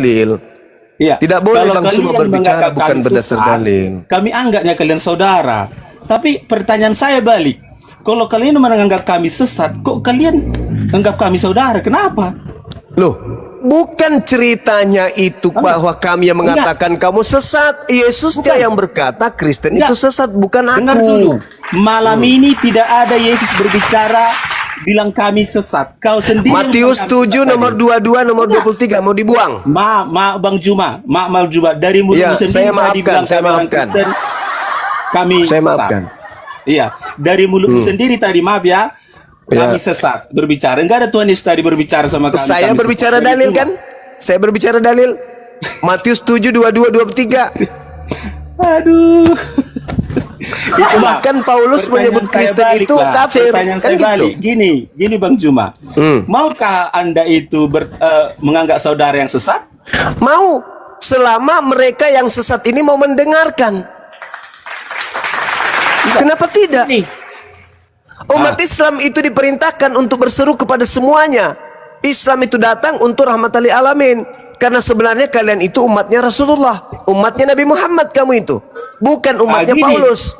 dalil. Iya. Tidak boleh Kalau langsung kalian berbicara menganggap bukan kami berdasar sesat, dalil. kami anggapnya kalian saudara. Tapi pertanyaan saya balik, kalau kalian menganggap kami sesat, kok kalian anggap kami saudara? Kenapa? Loh, bukan ceritanya itu bahwa kami yang mengatakan kamu sesat. Yesusnya yang berkata Kristen itu sesat, bukan aku. Dengar dulu, malam ini tidak ada Yesus berbicara bilang kami sesat. Kau sendiri Matius 7 nomor 22 nomor 23 mau dibuang. Bang Juma, dari mulutmu sendiri saya tadi maafkan, bilang saya kami orang maafkan. Kristen, kami Saya sesat. maafkan. Iya, dari mulutmu sendiri tadi, maaf ya, kami sesat berbicara. Enggak ada Tuhan Yesus tadi berbicara sama kami. Saya kami berbicara sesat. dalil kan? Saya berbicara dalil. Matius 7 22 23. Aduh. Itu Bahkan Paulus menyebut Kristen itu kafir. Pertanyaan Kan saya gitu. balik. Gini Bang Juma. Maukah Anda itu menganggap saudara yang sesat? Mau, selama mereka yang sesat ini mau mendengarkan. Kenapa tidak? Nih. Umat Islam itu diperintahkan untuk berseru kepada semuanya. Islam itu datang untuk rahmatan lil alamin. Karena sebenarnya kalian itu umatnya Rasulullah, umatnya Nabi Muhammad kamu itu, bukan umatnya Paulus.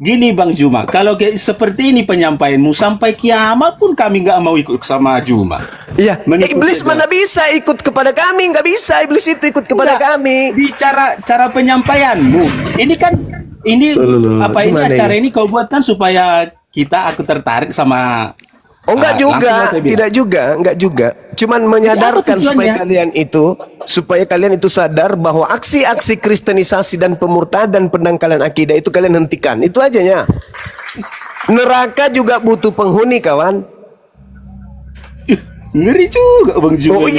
Gini Bang Juma, kalau seperti ini penyampaianmu sampai kiamat pun kami nggak mau ikut sama Juma. Iya, iblis mana bisa ikut kepada kami? Nggak bisa iblis itu ikut kepada kami. Di cara penyampaianmu, ini kan apa ini acara ini kau buat kan supaya aku tertarik sama. Oh enggak juga, enggak juga. Cuman menyadarkan supaya kalian itu sadar bahwa aksi-aksi kristenisasi dan pemurtadan pendangkalan akidah itu kalian hentikan. Itu ajanya. Neraka juga butuh penghuni, kawan. Ngeri juga Bang Juma. Oh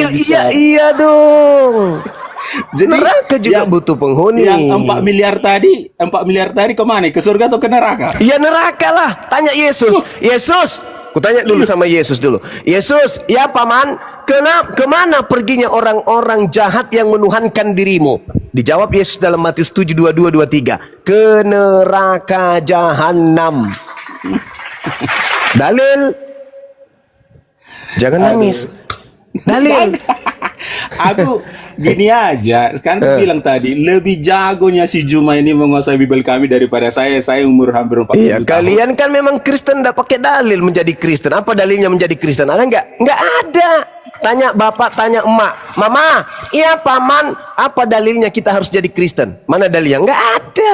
iya dong. Jadi, neraka juga butuh penghuni. Yang 4 miliar tadi kemana? Ke surga atau ke neraka? Ya neraka lah. Tanya Yesus. Yesus, kutanya dulu sama Yesus dulu. Yesus, ya paman, kemana perginya orang-orang jahat yang menuhankan dirimu? Dijawab Yesus dalam Matius 7 22 23. Ke neraka jahanam. Dalil. Jangan nangis. Dalil. Aku gini aja, kan bilang tadi lebih jagonya si Juma ini menguasai Bible kami daripada saya. Saya umur hampir 40 iya, tahun. kalian kan memang Kristen, tidak pakai dalil menjadi Kristen. Apa dalilnya menjadi Kristen? Ada nggak? Nggak ada. Tanya bapak, tanya emak, mama, iya paman, apa dalilnya kita harus jadi Kristen? Mana dalilnya? Nggak ada.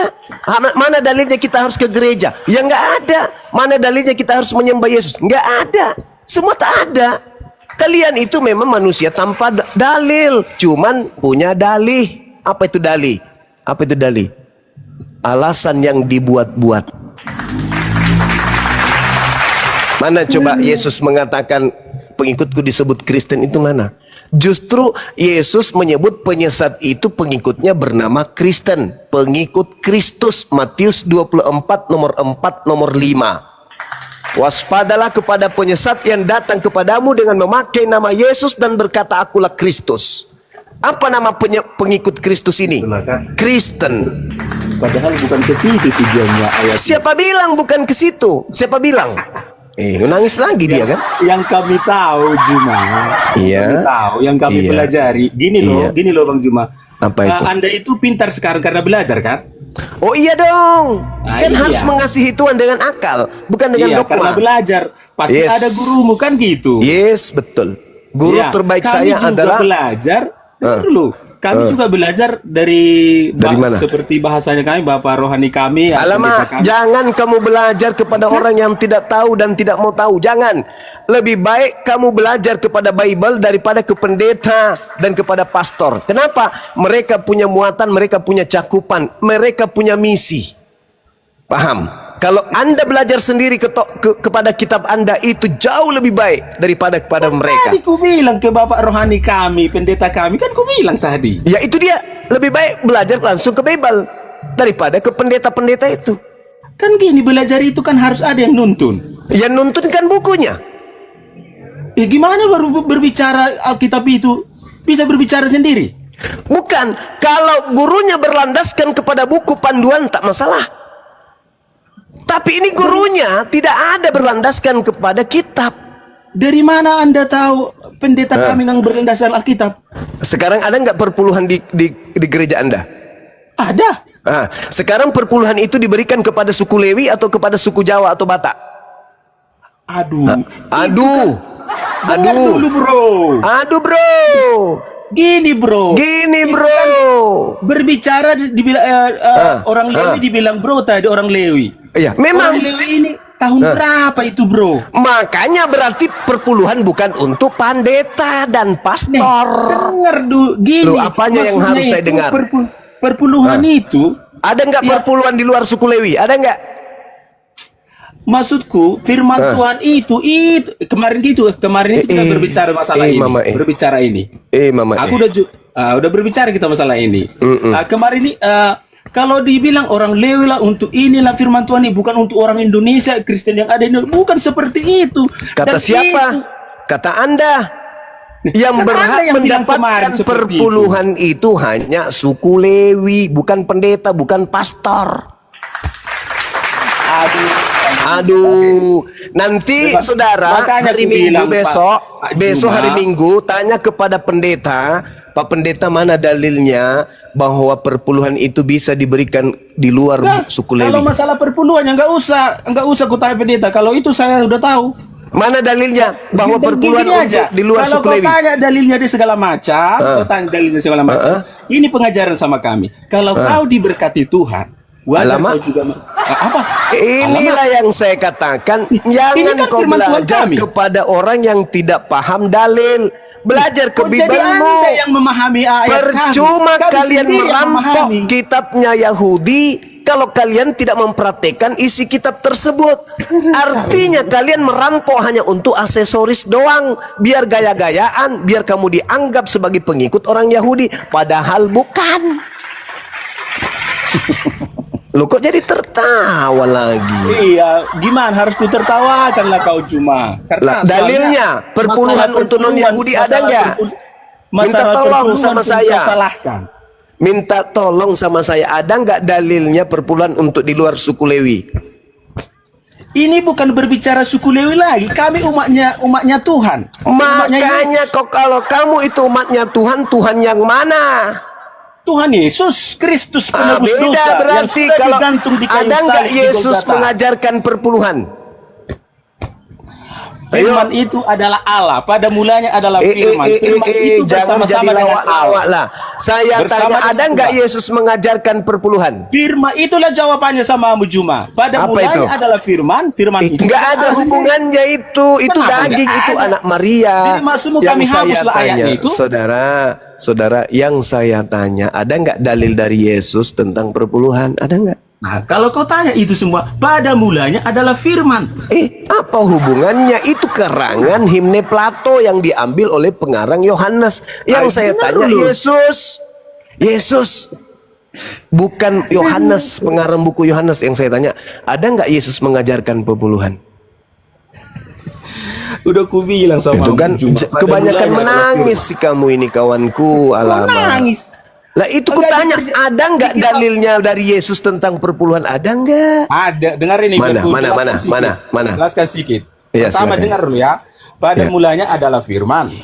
Mana dalilnya kita harus ke gereja? Ya nggak ada. Mana dalilnya kita harus menyembah Yesus? Nggak ada. Semua tak ada. Kalian itu memang manusia tanpa dalil, cuman punya dalih. Apa itu dalih? Apa itu dalih? Alasan yang dibuat-buat. Mana coba Yesus mengatakan pengikutku disebut Kristen itu mana? Justru Yesus menyebut penyesat itu pengikutnya bernama Kristen, pengikut Kristus. Matius 24 nomor 4 nomor 5. Waspadalah kepada penyesat yang datang kepadamu dengan memakai nama Yesus dan berkata akulah Kristus. Apa nama pengikut Kristus ini? Kristen. Padahal bukan ke situ tujuannya ayat. Siapa bilang bukan ke situ? Siapa bilang? Nangis lagi dia kan? Yang kami tahu Juma. Iya. Kami tahu, yang kami pelajari. Gini loh Bang Juma. Apa itu? Anda itu pintar sekarang karena belajar kan? Oh iya dong. Kan harus mengasihi Tuhan dengan akal, bukan dengan dogma. Karena belajar. Pasti ada gurumu kan gitu. Yes, betul. Guru terbaik saya adalah belajar dulu. Kami juga belajar dari mana? Seperti bahasanya kami, Bapak rohani kami. Alamak, jangan kamu belajar kepada orang yang tidak tahu dan tidak mau tahu. Jangan. Lebih baik kamu belajar kepada Bible daripada ke pendeta dan kepada pastor. Kenapa? Mereka punya muatan, mereka punya cakupan, mereka punya misi. Paham? Kalau Anda belajar sendiri kepada kitab Anda itu jauh lebih baik daripada kepada mereka. Tadi ku bilang ke Bapak rohani kami, pendeta kami, kan ku bilang tadi. Ya itu dia, lebih baik belajar langsung ke Bible daripada ke pendeta-pendeta itu. Kan gini, belajar itu kan harus ada yang nuntun. Yang nuntun kan bukunya. Gimana baru berbicara Alkitab itu bisa berbicara sendiri? Bukan, kalau gurunya berlandaskan kepada buku panduan tak masalah. Tapi ini gurunya tidak ada berlandaskan kepada kitab. Dari mana Anda tahu pendeta kami yang berlandaskan Alkitab? Sekarang ada nggak perpuluhan di gereja Anda? Ada. Sekarang perpuluhan itu diberikan kepada suku Lewi atau kepada suku Jawa atau Batak? Aduh. Aduh. Dengar dulu, bro. Aduh, bro. Gini, bro. Berbicara dibilang orang Lewi dibilang bro tadi, orang Lewi. Iya, memang. Orang Lewi ini tahun berapa itu, bro? Makanya berarti perpuluhan bukan untuk pendeta dan pastor. Dengar dulu, gini. Loh, apanya yang maksudnya harus saya itu dengar? Perpuluhan itu Ada nggak perpuluhan di luar suku Lewi? Ada nggak? maksudku firman Tuhan itu kemarin itu kita berbicara masalah ini. Berbicara ini. Mama. Aku udah berbicara kita masalah ini. Kemarin ini kalau dibilang orang Lewi lah untuk inilah firman Tuhan ini bukan untuk orang Indonesia Kristen yang ada di Indonesia, bukan seperti itu. Kata Dan siapa? Kata Anda. Yang berhak mendapatkan perpuluhan itu hanya suku Lewi, bukan pendeta, bukan pastor. Aduh, nanti saudara hari Minggu besok hari Minggu tanya kepada pendeta, Pak Pendeta, mana dalilnya bahwa perpuluhan itu bisa diberikan di luar suku Lewi? Kalau masalah perpuluhannya nggak usah ku tanya pendeta. Kalau itu saya udah tahu. Mana dalilnya bahwa perpuluhan untuk di luar suku Lewi? Kalau kau tanya dalilnya di segala macam, kau tanya dalilnya segala macam. Ini pengajaran sama kami. Kalau kau diberkati Tuhan, wajar kau juga apa? Inilah yang saya katakan, jangan kan kau belajar kepada orang yang tidak paham dalil. Belajar ke Bibelmu. Anda yang memahami ayat percuma kalian merampok kitabnya Yahudi kalau kalian tidak mempraktekkan isi kitab tersebut. Artinya kalian merampok hanya untuk aksesoris doang, biar gaya-gayaan, biar kamu dianggap sebagai pengikut orang Yahudi, padahal bukan. Lo kok jadi tertawa lagi? Iya, gimana harus ku tertawakan lah kau cuma. Karena dalilnya perpuluhan untuk non Yahudi ada nggak? Minta tolong sama saya. Minta tolong sama saya, ada nggak dalilnya perpuluhan untuk di luar suku Lewi? Ini bukan berbicara suku Lewi lagi. Kami umatnya Tuhan. Makanya kok kalau kamu itu umatnya Tuhan, Tuhan yang mana? Tuhan Yesus Kristus penebus beda dosa berarti yang sudah kalau digantung di kayu ada nggak salib di Yesus Golgota. mengajarkan perpuluhan? Firman itu adalah Allah. Pada mulanya adalah firman. Firman itu jangan jadi bersama-sama dengan lawak lah. Saya tanya, ada nggak Yesus mengajarkan perpuluhan? Firman itulah jawabannya sama Amu Juma. Pada mulanya adalah firman. Firman itu nggak ada hubungannya itu. Itu daging, itu anak Maria. Jadi maksudmu kami hapuslah ayatnya itu? Saudara, yang saya tanya, ada nggak dalil dari Yesus tentang perpuluhan? Ada nggak? Nah, kalau kau tanya itu semua, pada mulanya adalah firman. Apa hubungannya? Itu karangan himne Plato yang diambil oleh pengarang Yohanes. Yang saya tanya Yesus. Bukan Yohanes, pengarang buku Yohanes. Yang saya tanya, ada nggak Yesus mengajarkan perpuluhan? Udah ku bilang sama itu kan kebanyakan menangis sih kamu ini, kawanku. Alamak. Menangis. Lah itu ku tanya, ada nggak dalilnya dari Yesus tentang perpuluhan? Ada nggak? Ada. Dengar ini. Mana? Jelaskan sedikit. Ya, pertama dengar dulu ya. Pada mulanya adalah firman.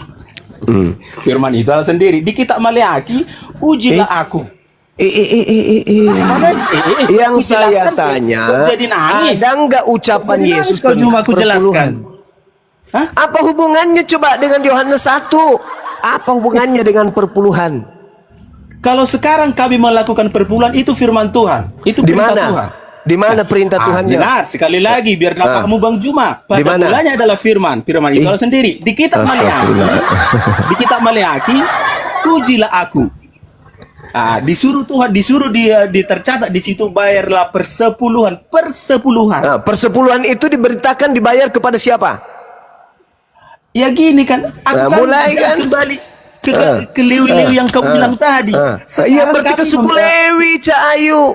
Firman itu adalah sendiri. Di kitab Maleaki, ujilah aku. Yang saya tanya, ada nggak ucapan Yesus tentang perpuluhan? Apa hubungannya coba dengan Yohanes 1? Apa hubungannya dengan perpuluhan? Kalau sekarang kami melakukan perpuluhan, itu firman Tuhan. Itu perintah Tuhan. Di mana perintah Tuhannya? Jelas, sekali lagi biar dapatmu Bang Juma. Pada mulanya adalah firman. Firman itu sendiri. Di kitab Maleaki. Di kitab Maleaki, ujilah aku. Disuruh Tuhan, disuruh dia tercatat di situ, bayarlah persepuluhan. Persepuluhan itu diberitakan dibayar kepada siapa? Ya gini kan, aku mulai kan kembali ke Lewi yang kau bilang tadi. Iya, berarti ke suku Lewi, Cak Ayu.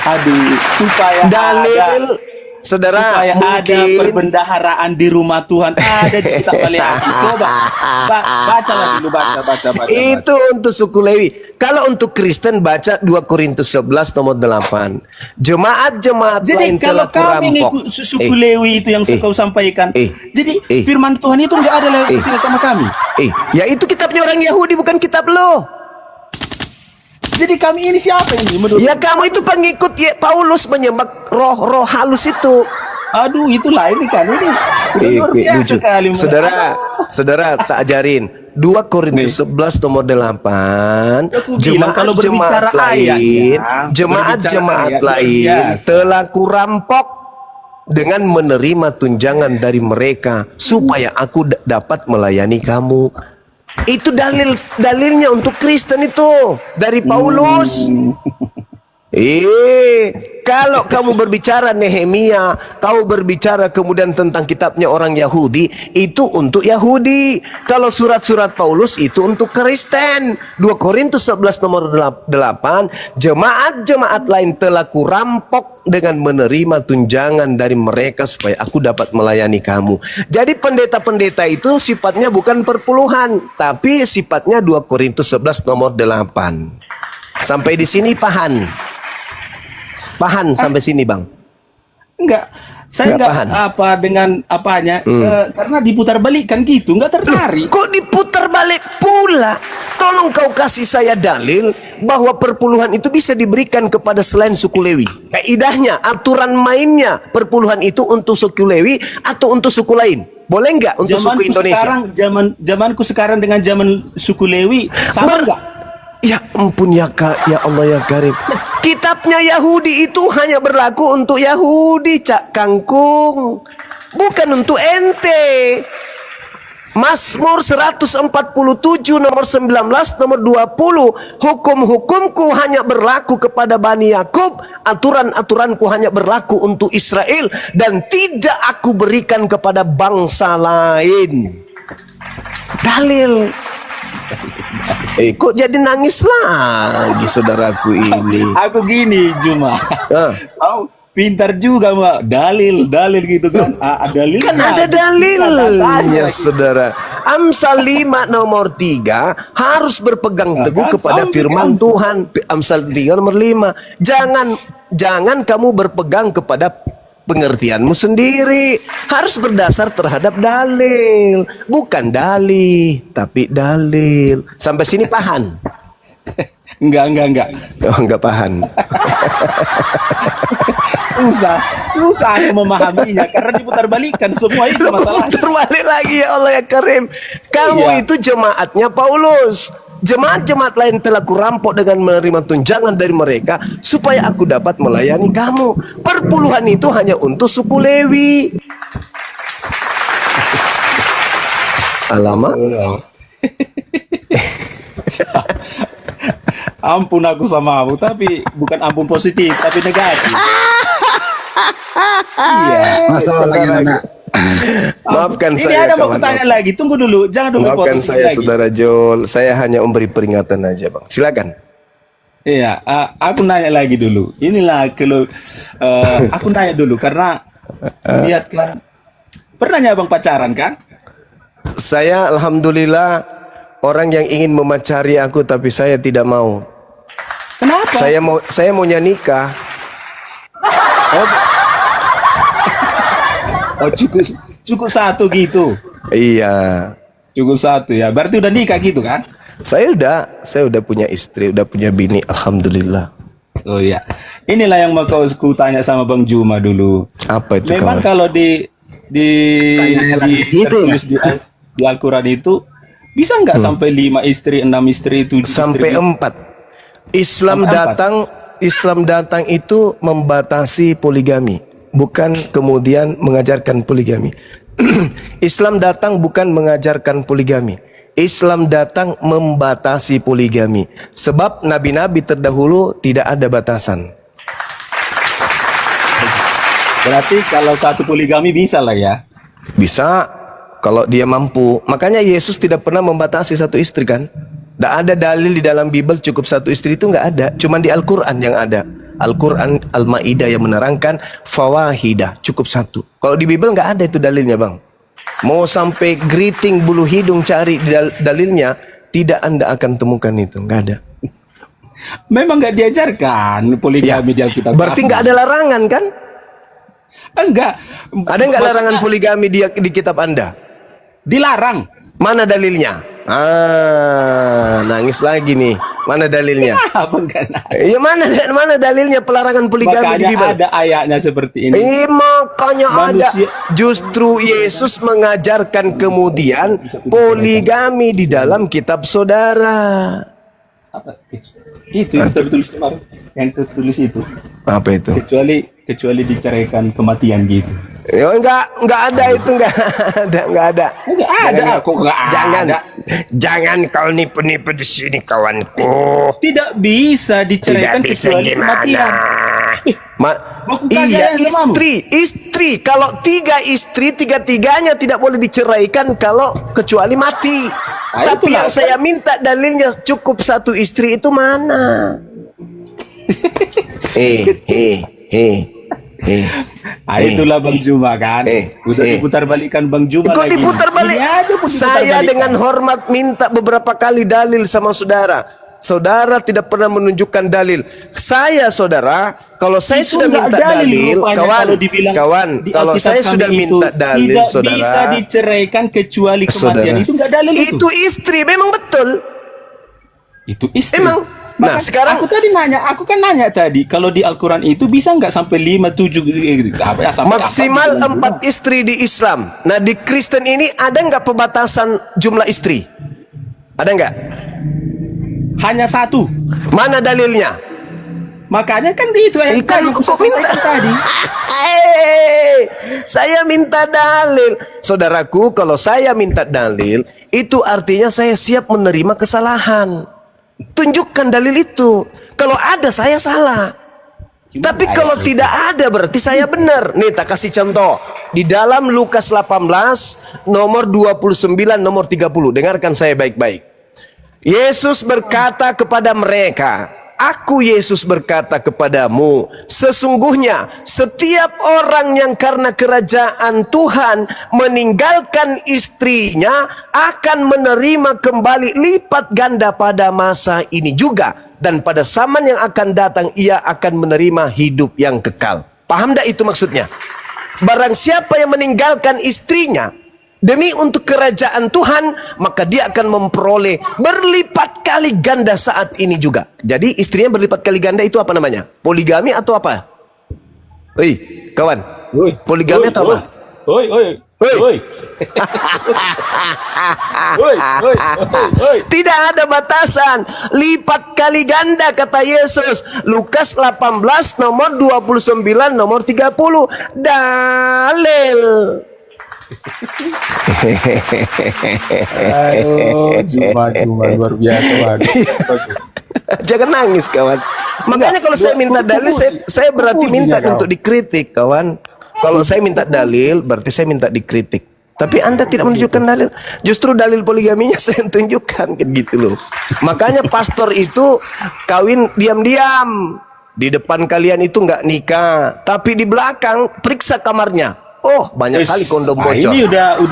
Aduh, supaya saudara, supaya ada mungkin perbendaharaan di rumah Tuhan, ada di kitab Maleakhi. Coba baca lah dulu, baca. itu untuk suku Lewi. Kalau untuk Kristen baca 2 Korintus 11 nomor 8. Jemaat-jemaat Jadi lain kalau telah kami kurampok. ngikut suku Lewi itu yang kau sampaikan, jadi firman Tuhan itu nggak ada lagi sama kami. Ya itu kitabnya orang Yahudi, bukan kitab lo. Jadi kami ini siapa ini menurut? Ya kamu itu pengikut Paulus menyembah roh-roh halus itu. Aduh, itu lain nih kan ini. Udah luar biasa Lucu. sekali. Saudara tak ajarin 2 Korintus 11 nomor 8. Aku bilang kalau berbicara ayat, jemaat-jemaat lain telah kurampok dengan menerima tunjangan dari mereka supaya aku dapat melayani kamu. Itu dalilnya untuk Kristen itu dari Paulus. Kalau kamu berbicara Nehemia, kau berbicara kemudian tentang kitabnya orang Yahudi, itu untuk Yahudi. Kalau surat-surat Paulus itu untuk Kristen. 2 Korintus 11 nomor 8, jemaat-jemaat lain telah kurampok dengan menerima tunjangan dari mereka supaya aku dapat melayani kamu. Jadi pendeta-pendeta itu sifatnya bukan perpuluhan, tapi sifatnya 2 Korintus 11 nomor 8. Sampai di sini paham? Paham sampai sini, Bang? Enggak. Saya enggak paham. apa dengan apanya, karena diputar balik kan gitu, enggak tertarik. Kok diputar balik pula? Tolong kau kasih saya dalil bahwa perpuluhan itu bisa diberikan kepada selain suku Lewi. Kaidahnya, aturan mainnya, perpuluhan itu untuk suku Lewi atau untuk suku lain? Boleh nggak untuk suku Indonesia? Zamanku sekarang dengan zaman suku Lewi sama enggak? Ya ampun ya Allah ya Karim. Kitabnya Yahudi itu hanya berlaku untuk Yahudi, Cak Kangkung. Bukan untuk ente. Mazmur 147 nomor 19 nomor 20, hukum-hukumku hanya berlaku kepada Bani Yakub, aturan-aturanku hanya berlaku untuk Israel dan tidak aku berikan kepada bangsa lain. Dalil. Kok jadi nangis lagi saudaraku ini? Aku gini Juma. Kau pintar juga Mbak, dalil gitu kan. Dalilnya ada dalilnya saudara. Amsal 5 nomor 3 harus berpegang teguh kepada firman Tuhan. Amsal 3 nomor 5, jangan kamu berpegang kepada pengertianmu sendiri, harus berdasar terhadap dalil, bukan dalih tapi dalil. Sampai sini paham? Enggak. Oh, enggak paham. susah aku memahaminya karena diputar balikan semua itu masalahnya. Putar balik lagi ya Allah ya Karim. Kamu itu jemaatnya Paulus. Jemaat-jemaat lain telah kurampok dengan menerima tunjangan dari mereka supaya aku dapat melayani kamu. Perpuluhan itu hanya untuk suku Lewi. Alamak. Ampun aku sama kamu, tapi bukan ampun positif, tapi negatif. Iya. Masalah lagi anak. Maafkan Ini saya. ada mau tanya lagi, tunggu dulu, jangan dulu Maafkan potong saya lagi. Saudara Jol, saya hanya memberi peringatan aja Bang. Silakan. Iya, aku nanya lagi dulu. Inilah kalau aku nanya dulu karena lihat kan pernah Bang pacaran kan? Saya alhamdulillah orang yang ingin memacari aku tapi saya tidak mau. Kenapa? Saya maunya nikah. Oh cukup satu gitu. Iya. Cukup satu ya. Berarti udah nikah gitu kan? Saya udah punya istri, udah punya bini, alhamdulillah. Oh iya. Inilah yang mau ku tanya sama Bang Juma dulu. Apa itu Memang kawan? kalau tertulis di Al-Quran itu bisa nggak sampai 5 istri, 6 istri, 7 Sampai istri? 4. Islam datang itu membatasi poligami, bukan kemudian mengajarkan poligami. Islam datang bukan mengajarkan poligami. Islam datang membatasi poligami. Sebab nabi-nabi terdahulu tidak ada batasan. Berarti kalau satu poligami bisa lah ya? Bisa kalau dia mampu. Makanya Yesus tidak pernah membatasi satu istri kan? Tidak ada dalil di dalam Bible cukup satu istri, itu nggak ada. Cuman di Al-Quran yang ada. Al-Quran Al-Ma'idah yang menerangkan fawahidah, cukup satu. Kalau di Bible nggak ada itu dalilnya, Bang. Mau sampai greeting bulu hidung cari dalilnya, tidak Anda akan temukan itu, nggak ada. Memang nggak diajarkan poligami di Alkitab. Berarti nggak ada larangan kan? Enggak. Ada nggak larangan poligami di kitab Anda? Dilarang. Mana dalilnya? Nangis lagi nih. Mana dalilnya? Apa enggak? Ya mana dalilnya pelarangan poligami di Makanya Bible? ada ayatnya seperti ini. Makanya Manusia- ada. Justru Yesus mengajarkan kemudian poligami di dalam kitab saudara. Apa? Itu yang tertulis kemarin. Yang tertulis itu. Apa itu? Kecuali diceraikan kematian gitu. Ya enggak ada itu, enggak ada. Enggak ada. Kok enggak ada? Jangan kau nipu-nipu di sini, kawanku. Tidak bisa diceraikan kecuali kematian. Iya, istri. Kalau 3 istri, 3-tiganya tidak boleh diceraikan kalau kecuali mati. Tapi itulah. yang saya minta dalilnya cukup 1 istri itu mana? Itulah Bang Juma kan. Udah diputar balikan Bang Juma Kok lagi. diputar balik? Ini aja pun diputar Saya balikan. dengan hormat minta beberapa kali dalil sama saudara. Saudara tidak pernah menunjukkan dalil. Saudara, kalau saya Itu sudah nggak minta dalil dalil, rupanya kalau dibilang di kalau Alkitab saya kami sudah itu minta dalil, tidak saudara. bisa diceraikan kecuali kematian. Itu enggak dalil itu. Itu istri, memang betul. Itu istri. Emang. Nah, sekarang aku kan nanya tadi, kalau di Al-Quran itu bisa nggak sampai 5, 7 apa ya, sampai maksimal apa, 4 istri di Islam. Nah, di Kristen ini ada nggak pembatasan jumlah istri? Ada nggak? hanya 1. Mana dalilnya? Makanya kan itu yang Ikan tadi kok minta tadi. Saya minta dalil. Saudaraku, kalau saya minta dalil, itu artinya saya siap menerima kesalahan. Tunjukkan dalil itu. Kalau ada saya salah. Tapi kalau tidak ada berarti saya benar. Nih, tak kasih contoh. Di dalam Lukas 18 nomor 29 nomor 30. Dengarkan saya baik-baik. Yesus berkata kepada mereka, Aku Yesus berkata kepadamu, sesungguhnya setiap orang yang karena kerajaan Tuhan meninggalkan istrinya akan menerima kembali lipat ganda pada masa ini juga. Dan pada zaman yang akan datang ia akan menerima hidup yang kekal. Paham tak itu maksudnya? Barang siapa yang meninggalkan istrinya demi untuk kerajaan Tuhan, maka dia akan memperoleh berlipat kali ganda saat ini juga. Jadi istrinya berlipat kali ganda itu apa namanya? Poligami atau apa? Oi, kawan. Poligami atau apa? Tidak ada batasan. Lipat kali ganda kata Yesus. Lukas 18 nomor 29 nomor 30. Dalil. Cuma luar biasa. Jangan nangis, kawan. Makanya kalau saya minta dalil, saya berarti minta untuk dikritik, kawan. Kalau saya minta dalil, berarti saya minta dikritik. Tapi Anda tidak menunjukkan dalil. Justru dalil poligaminya saya tunjukkan, gitu loh. Makanya pastor itu kawin diam-diam. Di depan kalian itu nggak nikah, tapi di belakang periksa kamarnya. Oh, banyak kali kondom bocor. Ini udah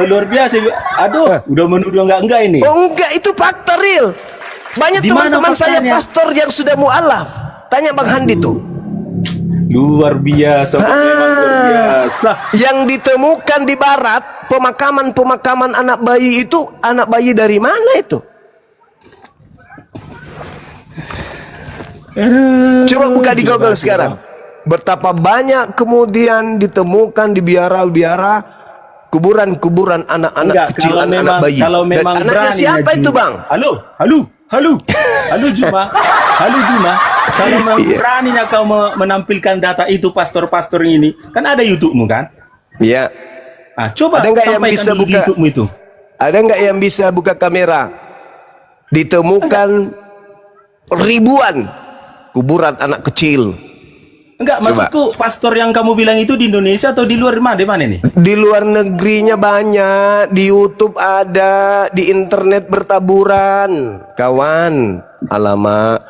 luar biasa. Aduh, udah menuduh enggak ini. Oh enggak, itu fakta real. Banyak teman-teman saya pastor yang sudah mualaf. Tanya Bang Handi tuh. Luar biasa, memang luar biasa. Yang ditemukan di barat, pemakaman anak bayi itu, anak bayi dari mana itu? Coba buka di Google sekarang. Betapa banyak kemudian ditemukan di biara-biara kuburan-kuburan anak-anak kecil, anak-anak bayi. Kalau memang anaknya berani siapa itu, Bang? Halo Juma. Kalau memang beraninya kau menampilkan data itu pastor-pastor ini, kan ada YouTube-mu kan? Iya. Nah, coba ada nggak yang sampaikan bisa dulu di buka YouTube-mu itu. Ada nggak yang bisa buka kamera? Ditemukan ribuan kuburan anak kecil. Enggak, Coba. maksudku pastor yang kamu bilang itu di Indonesia atau di luar mana? Di mana nih? Di luar negerinya banyak, di YouTube ada, di internet bertaburan, kawan. Alamak,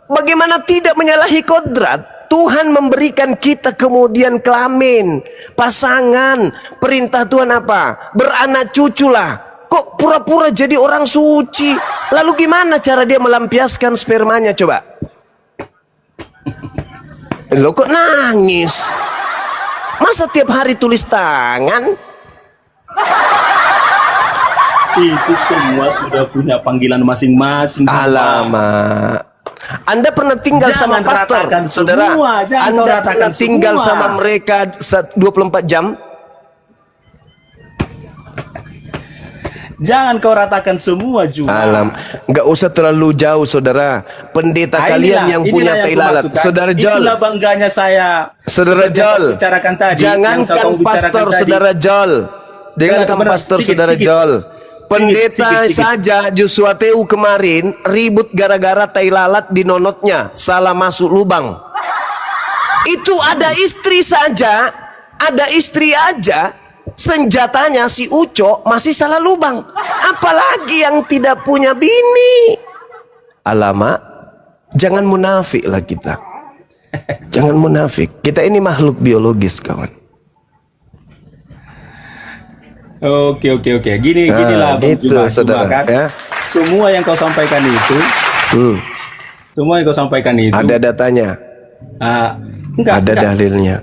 bagaimana tidak menyalahi kodrat? Tuhan memberikan kita kemudian kelamin, pasangan. Perintah Tuhan apa? Beranak cuculah. Kok pura-pura jadi orang suci? Lalu gimana cara dia melampiaskan spermanya coba? Lo kok nangis? Masa tiap hari tulis tangan? Itu semua sudah punya panggilan masing-masing. Bapak. Alamak. Anda pernah tinggal Jangan sama pastor, ratakan saudara? semua, jangan kau Anda ratakan pernah tinggal semua. sama mereka 24 jam? Jangan kau ratakan semua juga. Alam, nggak usah terlalu jauh, saudara. Pendeta kalian yang punya tai lalat, saudara Jol. Itulah bangganya saya. Saudara Seperti yang Jol, kau bicarakan tadi. jangankan yang kau bicarakan pastor tadi. saudara Jol, jangankan Benar, pastor sikit, saudara sikit. Jol. Pendeta Sikit. saja Joshua TU kemarin ribut gara-gara tai lalat di nonotnya, salah masuk lubang. Itu ada istri saja, ada istri aja, senjatanya si Uco masih salah lubang. Apalagi yang tidak punya bini. Alamak, jangan munafik lah kita. Jangan munafik. Kita ini makhluk biologis, kawan. Oke. Ginilah Bang gitu, Juma, saudara, kan? ya. Semua yang kau sampaikan itu, semua yang kau sampaikan itu, Ada datanya, enggak, ada dalilnya.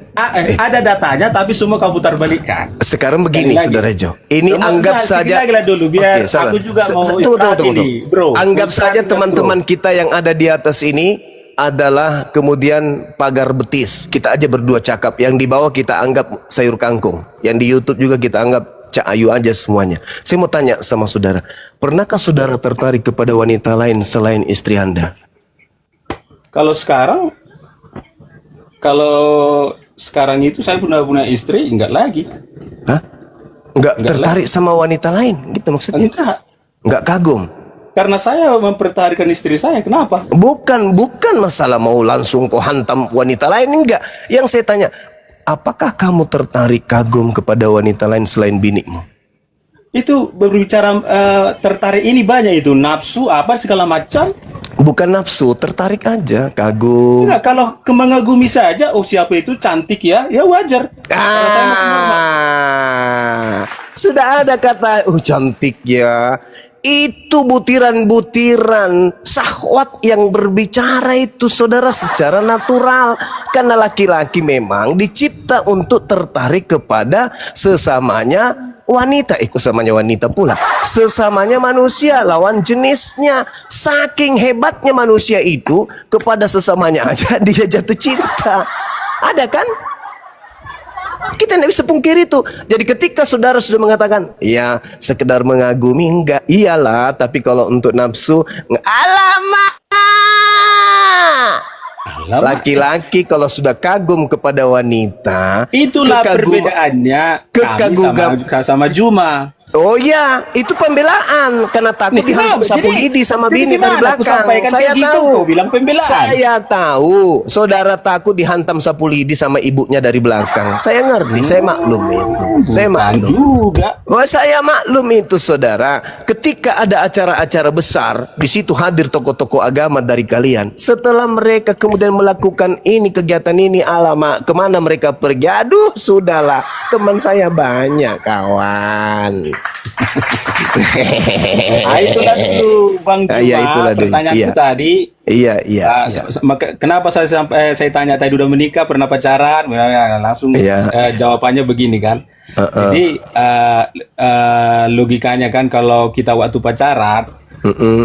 ada datanya, tapi semua kau putar balikan. Sekarang begini, Sekali lagi. saudara Jo. Ini Semua- anggap enggak, saja. sedikit lagi lah dulu, biar Oke, sabar. aku juga mau Tunggu, istirahat tunggu. ini, bro. Anggap Istirahat saja juga, teman-teman kita yang ada di atas ini adalah kemudian pagar betis. Kita aja berdua cakap. Yang di bawah kita anggap sayur kangkung. Yang di YouTube juga kita anggap Cak Ayu aja semuanya. Saya mau tanya sama saudara, pernahkah saudara tertarik kepada wanita lain selain istri Anda? Kalau sekarang itu saya punya istri, enggak lagi. Hah? Enggak tertarik sama wanita lain gitu maksudnya? Enggak kagum? Karena saya mempertahankan istri saya. Kenapa? Bukan masalah mau langsung kau hantam wanita lain, enggak. Yang saya tanya, apakah kamu tertarik kagum kepada wanita lain selain binikmu? Itu berbicara tertarik ini banyak itu nafsu apa segala macam. Bukan nafsu, tertarik aja, kagum. Enggak, kalau mengagumi saja, oh siapa itu cantik ya wajar. Kalau saya masih normal. Sudah ada kata, cantik ya. Itu butiran-butiran syahwat yang berbicara itu, saudara, secara natural. Karena laki-laki memang dicipta untuk tertarik kepada sesamanya wanita. Sesamanya wanita pula. Sesamanya manusia, lawan jenisnya. Saking hebatnya manusia itu, kepada sesamanya aja dia jatuh cinta. Ada kan? Kita tidak bisa pungkiri itu. Jadi ketika saudara sudah mengatakan, ya sekedar mengagumi, enggak, iyalah. Tapi kalau untuk nafsu, alamak. Laki-laki kalau sudah kagum kepada wanita, Itulah perbedaannya kami sama Juma. Oh iya, itu pembelaan karena takut dihantam sapu lidi sama bini dari belakang. Saya tahu. Kau bilang pembelaan. Saya tahu, saudara takut dihantam sapu lidi sama ibunya dari belakang. Saya ngerti, saya maklum itu. Saya maklum juga. Oh, saya maklum itu, saudara. Ketika ada acara-acara besar, di situ hadir tokoh-tokoh agama dari kalian. Setelah mereka kemudian melakukan ini, kegiatan ini, alamak, kemana mereka pergi? Aduh, sudahlah. Teman saya banyak, kawan. Itulah dulu Bang Juma, itulah dulu. pertanyaanku tadi. Iya. Kenapa saya tanya tadi udah menikah, pernah pacaran? Langsung jawabannya begini kan. Jadi logikanya kan kalau kita waktu pacaran,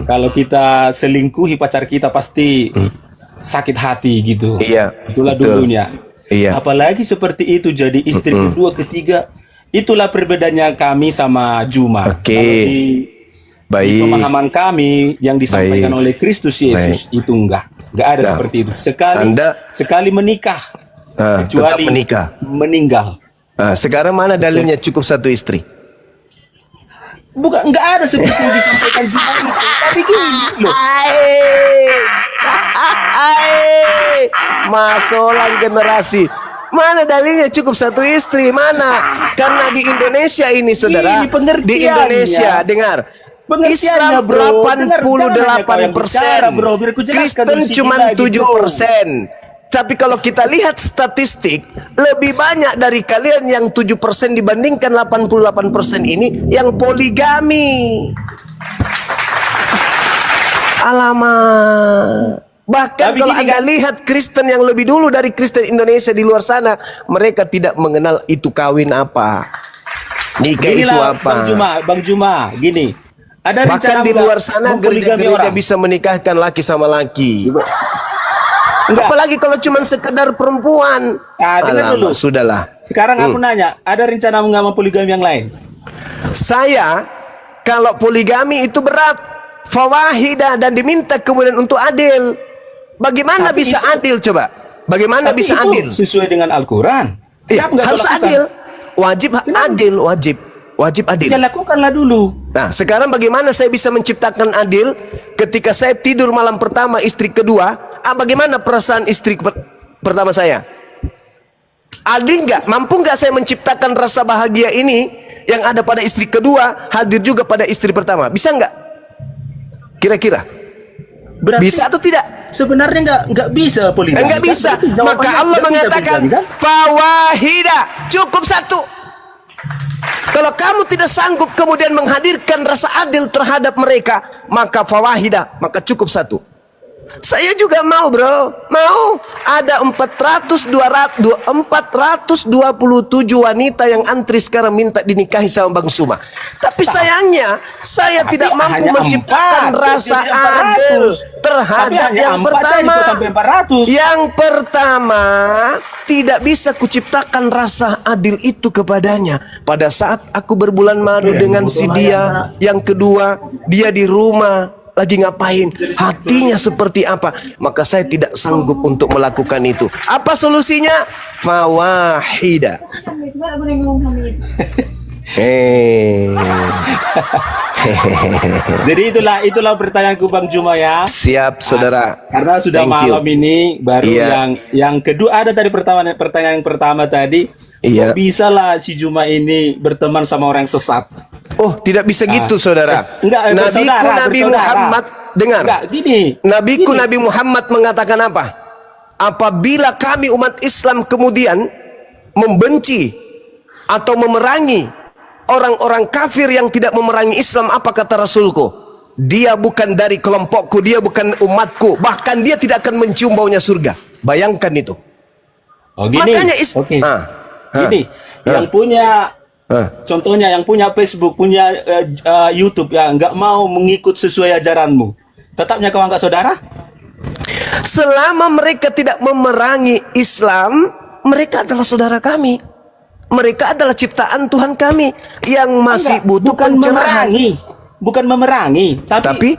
kalau kita selingkuhi pacar kita pasti sakit hati gitu. Itulah dulunya. Apalagi seperti itu jadi istri kedua, ketiga. Itulah perbedaannya kami sama Juma. Di pemahaman kami yang disampaikan oleh Kristus Yesus itu enggak ada seperti itu. Sekali menikah, kecuali menikah, meninggal. Sekarang mana dalilnya cukup satu istri? Bukan, nggak ada seperti yang disampaikan Juma itu. Tapi gini loh. Masolang generasi. Mana dalilnya cukup satu istri? Mana? Karena di Indonesia ini, saudara. Ini pengertiannya. Di Indonesia, dengar. Pengertiannya, Islam bro. Dengar, jangan hanya kau yang 88%. bicara, bro. Biar ku jelaskan Kristen dari sini cuma lagi, bro. 7%. Tapi kalau kita lihat statistik, lebih banyak dari kalian yang 7% dibandingkan 88% ini yang poligami. Alamak. Bahkan Tapi kalau gini Anda kan, lihat Kristen yang lebih dulu dari Kristen Indonesia di luar sana, mereka tidak mengenal itu kawin apa. Nikah itu Inilah apa. Bang Juma, gini. Ada Bahkan rencana di luar sana mempoligami gereja-gereja orang. bisa menikahkan laki sama laki. Enggak. Apalagi kalau cuma sekedar perempuan. Dengar dulu. Sudahlah. Sekarang aku nanya, ada rencana mengambil poligami yang lain? Saya kalau poligami itu berat, fawahida, dan diminta kemudian untuk adil. Bagaimana Tapi bisa itu- adil coba? Bagaimana Tapi bisa itu adil? sesuai dengan Al-Quran. Iya, Kenapa nggak harus kau lakukan? adil. Wajib adil, wajib adil. Ya lakukanlah dulu. Nah, sekarang bagaimana saya bisa menciptakan adil ketika saya tidur malam pertama istri kedua? Bagaimana perasaan istri pertama saya? Adil nggak? Mampu nggak saya menciptakan rasa bahagia ini yang ada pada istri kedua hadir juga pada istri pertama? Bisa nggak? Kira-kira Berarti bisa atau tidak? sebenarnya nggak bisa poligami. Enggak kan? bisa. Berarti jawabannya Maka Allah nggak bisa mengatakan poligami, kan? fawahida, cukup satu. Kalau kamu tidak sanggup kemudian menghadirkan rasa adil terhadap mereka, maka fawahida, maka cukup satu. Saya juga mau, bro. Mau. Ada 427 wanita yang antri sekarang minta dinikahi sama Bang Suma. Tapi sayangnya saya Tapi tidak mampu hanya menciptakan 4, rasa jadi 400. adil Tapi terhadap hanya yang 4 pertama. jadi sampai 400. Yang pertama, tidak bisa kuciptakan rasa adil itu kepadanya pada saat aku berbulan madu dengan si dia. Yang kedua, dia di rumah lagi ngapain, hatinya seperti apa, maka saya tidak sanggup untuk melakukan itu. Apa solusinya? Fawahida. Jadi itulah pertanyaanku Bang Juma ya. Siap, saudara. Karena sudah Thank you. malam ini baru Iya. yang kedua ada tadi pertanyaan yang pertama tadi. Iya. Kok bisa lah si Juma ini berteman sama orang sesat? Oh, tidak bisa gitu, saudara. Enggak, Nabiku Nabi Muhammad, dengar. Enggak, gini. Nabiku Gini. Nabi Muhammad mengatakan apa? Apabila kami umat Islam kemudian membenci atau memerangi orang-orang kafir yang tidak memerangi Islam, apa kata Rasulku? Dia bukan dari kelompokku, dia bukan umatku, bahkan dia tidak akan mencium baunya surga. Bayangkan itu. Oh, gini. Makanya Oke. Ah, Gini, yang punya contohnya yang punya Facebook, punya YouTube ya nggak mau mengikut sesuai ajaranmu. Tetapnya kau anggap saudara? selama mereka tidak memerangi Islam, mereka adalah saudara kami. Mereka adalah ciptaan Tuhan kami yang masih Enggak, butuh bukan pencerahan. bukan memerangi, tapi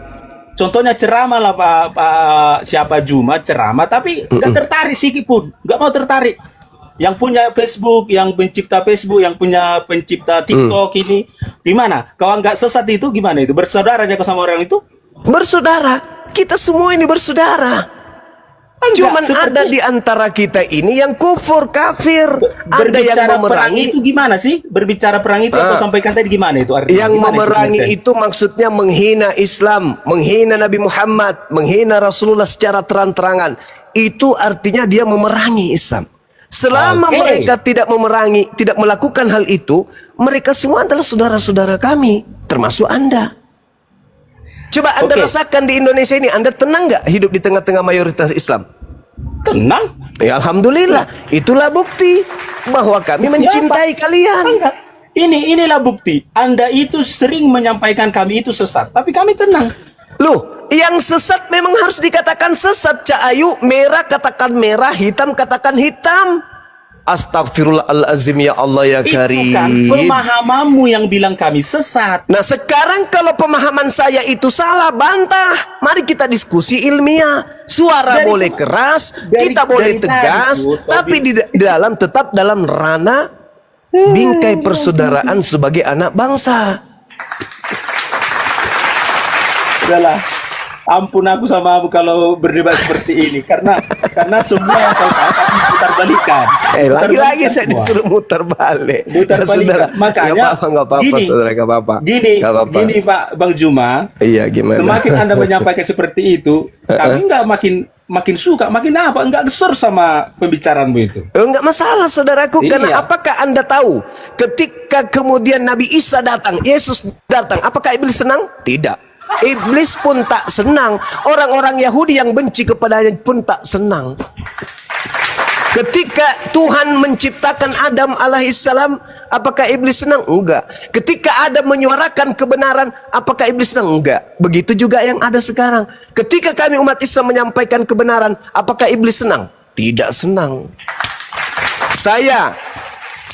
contohnya ceramah lah Pak siapa Juma ceramah, tapi nggak tertarik sedikit pun, nggak mau tertarik. Yang punya Facebook, yang pencipta Facebook, yang punya pencipta TikTok ini, gimana? Kau nggak sesat itu gimana itu? Bersaudara aja sama orang itu? Bersaudara, kita semua ini bersaudara. Cuman ada di antara kita ini yang kufur, kafir. Ada yang perang memerangi. itu gimana sih? Berbicara perang itu yang kau sampaikan tadi gimana itu artinya? Yang Gimana memerangi pengertian? itu maksudnya menghina Islam, menghina Nabi Muhammad, menghina Rasulullah secara terang-terangan. Itu artinya dia memerangi Islam. Selama Oke. mereka tidak memerangi, tidak melakukan hal itu, mereka semua adalah saudara-saudara kami, termasuk Anda. Coba Anda Oke. rasakan di Indonesia ini, Anda tenang nggak hidup di tengah-tengah mayoritas Islam? Tenang. Ya Alhamdulillah, itulah bukti bahwa kami mencintai kalian. Enggak. Inilah bukti. Anda itu sering menyampaikan kami itu sesat, tapi kami tenang. Loh, yang sesat memang harus dikatakan sesat. Cak Ayu, merah katakan merah, hitam katakan hitam. Astagfirullahalazim, ya Allah ya Itu Karim. kan pemahamanmu yang bilang kami sesat. Nah sekarang kalau pemahaman saya itu salah, bantah. Mari kita diskusi ilmiah. Suara Dari- boleh keras, dari- kita boleh dari tegas, tadi, tapi di dalam tetap dalam ranah bingkai persaudaraan sebagai anak bangsa. Sudahlah. Ampun aku sama kamu kalau berdebat seperti ini karena semua yang kau katakan putar balikan. Lagi-lagi saya disuruh mutar balik. Mutar balik. Makanya nggak apa-apa, saudara, nggak apa-apa. Gini Pak Bang Juma. Iya, gimana? Semakin Anda menyampaikan seperti itu, kami nggak makin suka, makin apa? Nggak gesor sama pembicaraanmu itu. Enggak masalah, saudaraku. Iya. Karena apakah Anda tahu ketika kemudian Nabi Isa datang, Yesus datang, apakah iblis senang? Tidak. Iblis pun tak senang. Orang-orang Yahudi yang benci kepadanya pun tak senang. Ketika Tuhan menciptakan Adam alaihissalam, apakah iblis senang? Enggak. Ketika Adam menyuarakan kebenaran, apakah iblis senang? Enggak. Begitu juga yang ada sekarang. Ketika kami umat Islam menyampaikan kebenaran, apakah iblis senang? Tidak senang. Saya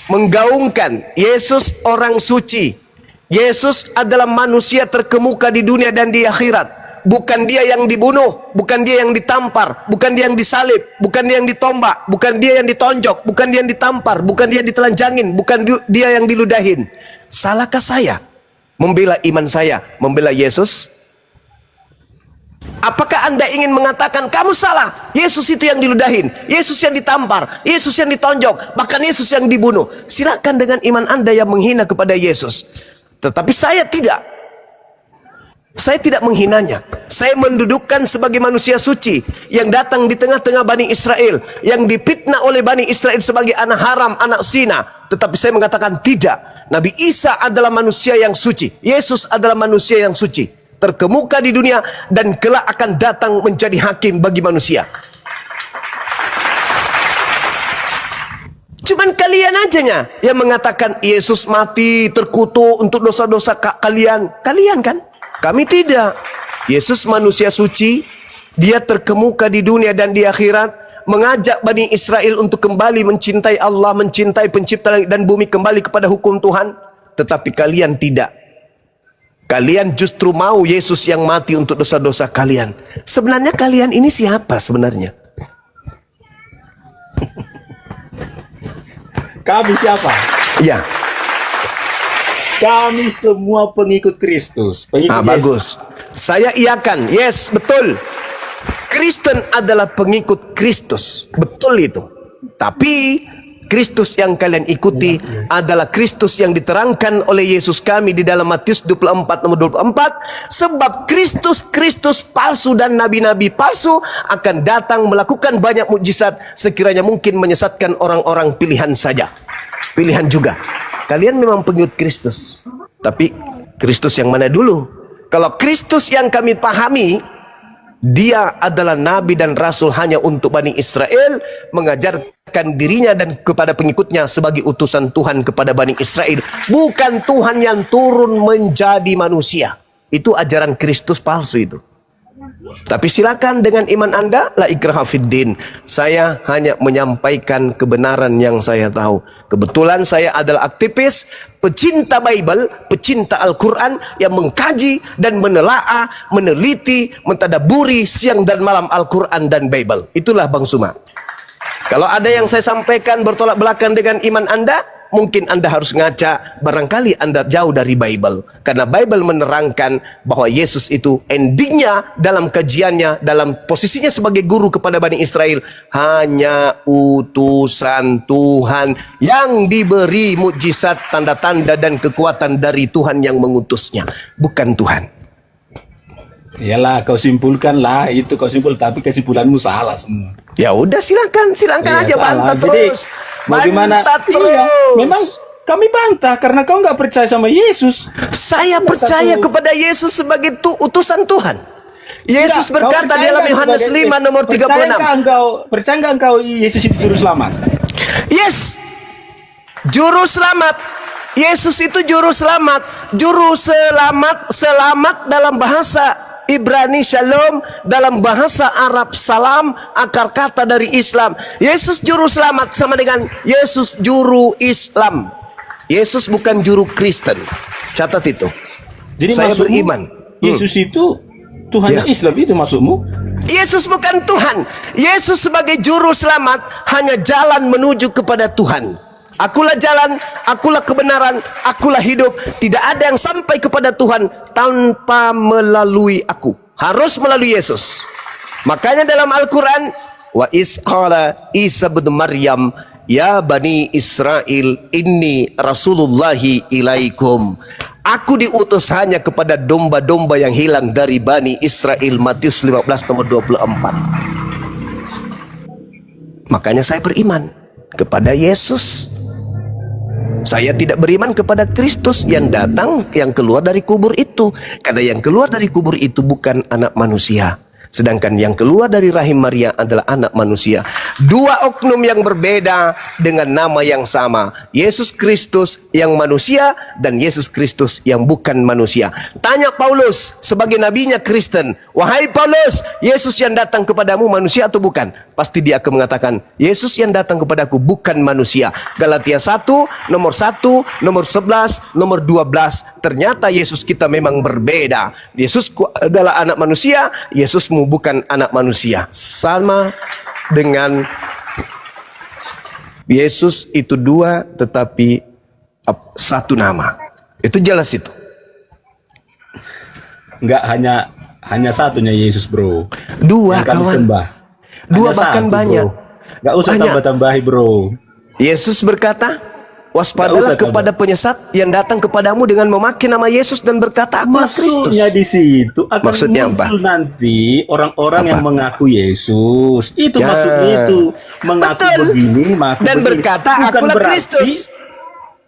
menggaungkan Yesus orang suci. Yesus adalah manusia terkemuka di dunia dan di akhirat. Bukan dia yang dibunuh, bukan dia yang ditampar, bukan dia yang disalib, bukan dia yang ditombak, bukan dia yang ditonjok, bukan dia yang ditampar, bukan dia yang ditelanjangin, bukan dia yang diludahin. Salahkah saya membela iman saya, membela Yesus? Apakah Anda ingin mengatakan kamu salah? Yesus itu yang diludahin, Yesus yang ditampar, Yesus yang ditonjok, bahkan Yesus yang dibunuh. Silakan dengan iman Anda yang menghina kepada Yesus. Tetapi saya tidak. Saya tidak menghinanya. Saya mendudukkan sebagai manusia suci yang datang di tengah-tengah Bani Israel, yang dipitnah oleh Bani Israel sebagai anak haram, anak zina. Tetapi saya mengatakan tidak. Nabi Isa adalah manusia yang suci. Yesus adalah manusia yang suci, terkemuka di dunia dan kelak akan datang menjadi hakim bagi manusia. Cuman kalian ajanya yang mengatakan Yesus mati terkutuk untuk dosa-dosa kalian. Kalian kan? Kami tidak. Yesus manusia suci. Dia terkemuka di dunia dan di akhirat. Mengajak Bani Israel untuk kembali mencintai Allah, mencintai pencipta langit dan bumi, kembali kepada hukum Tuhan. Tetapi kalian tidak. Kalian justru mau Yesus yang mati untuk dosa-dosa kalian. Sebenarnya kalian ini siapa sebenarnya? Kami siapa? Ya. Kami semua pengikut Kristus. Pengikut Yesus. Bagus. Saya iakan. Yes, betul. Kristen adalah pengikut Kristus. Betul itu. Tapi Kristus yang kalian ikuti adalah Kristus yang diterangkan oleh Yesus kami di dalam Matius 24 nomor 24. Sebab Kristus palsu dan nabi-nabi palsu akan datang melakukan banyak mukjizat sekiranya mungkin menyesatkan orang-orang pilihan saja. Pilihan juga. Kalian memang pengikut Kristus. Tapi Kristus yang mana dulu? Kalau Kristus yang kami pahami, dia adalah nabi dan rasul hanya untuk Bani Israel, mengajarkan dirinya dan kepada pengikutnya sebagai utusan Tuhan kepada Bani Israel, bukan Tuhan yang turun menjadi manusia. Itu ajaran Kristus palsu itu. Tapi silakan dengan iman Anda, la ikraha fiddin. Saya hanya menyampaikan kebenaran yang saya tahu. Kebetulan saya adalah aktivis, pecinta Bible, pecinta Al-Quran yang mengkaji dan menelaah, meneliti, mentadaburi siang dan malam Al-Quran dan Bible. Itulah Bang Suma. Kalau ada yang saya sampaikan bertolak belakang dengan iman Anda, mungkin Anda harus ngaca, barangkali Anda jauh dari Bible. Karena Bible menerangkan bahwa Yesus itu endingnya dalam kajiannya, dalam posisinya sebagai guru kepada Bani Israel, hanya utusan Tuhan yang diberi mukjizat, tanda-tanda dan kekuatan dari Tuhan yang mengutusnya, bukan Tuhan. Iyalah, kau simpulkan lah, itu kau simpul, tapi kesimpulanmu salah semua. Ya udah, silakan aja bantah terus. Bagaimana? Iya, memang kami bantah karena kau nggak percaya sama Yesus. Saya percaya kepada Yesus sebagai utusan Tuhan. Yesus berkata dalam Yohanes 5 nomor 36. Percaya nggak engkau Yesus itu juru selamat? Yes, juru selamat. Yesus itu juru selamat. Juru selamat dalam bahasa Ibrani shalom, dalam bahasa Arab salam, akar kata dari Islam. Yesus juru selamat sama dengan Yesus juru Islam. Yesus bukan juru Kristen. Catat itu. Jadi saya beriman Yesus itu Tuhannya Islam, itu maksudmu? Yesus bukan Tuhan. Yesus sebagai juru selamat hanya jalan menuju kepada Tuhan. Akulah jalan, akulah kebenaran, akulah hidup. Tidak ada yang sampai kepada Tuhan tanpa melalui aku. Harus melalui Yesus. Makanya dalam Al-Quran, wa isqala Isa bin Maryam, ya Bani Israel, inni rasulullahi ilaikum. Aku diutus hanya kepada domba-domba yang hilang dari Bani Israel. Matius 15 nomor 24. Makanya saya beriman kepada Yesus. Saya tidak beriman kepada Kristus yang datang, yang keluar dari kubur itu. Karena yang keluar dari kubur itu bukan anak manusia. Sedangkan yang keluar dari rahim Maria adalah anak manusia. Dua oknum yang berbeda dengan nama yang sama. Yesus Kristus yang manusia dan Yesus Kristus yang bukan manusia. Tanya Paulus sebagai nabinya Kristen, wahai Paulus, Yesus yang datang kepadamu manusia atau bukan? Pasti dia akan mengatakan, Yesus yang datang kepadaku bukan manusia. Galatia 1, nomor 1, nomor 11, nomor 12. Ternyata Yesus kita memang berbeda. Yesus adalah anak manusia, Yesusmu bukan anak manusia. Sama dengan Yesus itu dua tetapi satu nama. Itu jelas itu. Enggak hanya satunya Yesus, bro. Dua, yang kami kawan. sembah. Dua Hanya bahkan satu, banyak. Bro. Enggak usah Banyak. tambah-tambahi, bro. Yesus berkata, waspadalah Nggak usah kepada penyesat yang datang kepadamu dengan memakai nama Yesus dan berkata, akulah Kristus. Maksudnya di situ akan Maksudnya muncul apa? nanti orang-orang Apa? yang mengaku Yesus. Itu Ya. maksudnya itu. Mengaku Betul. begini, mengaku Dan begini. berkata, akulah Kristus.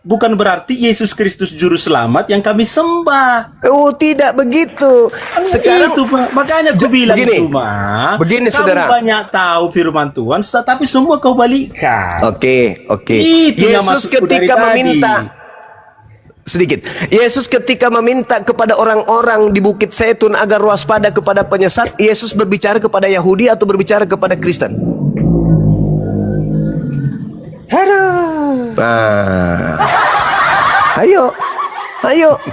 Bukan berarti Yesus Kristus juru selamat yang kami sembah. Oh, tidak begitu. Sekarang itu, Pak. Makanya gue bilang begini, kamu saudara. banyak tahu firman Tuhan, tapi semua kau balikan. Oke. Itu yang Yesus maksudku dari ketika tadi. meminta sedikit. Yesus ketika meminta kepada orang-orang di Bukit Zaitun agar waspada kepada penyesat, Yesus berbicara kepada Yahudi atau berbicara kepada Kristen? Nah, ayo,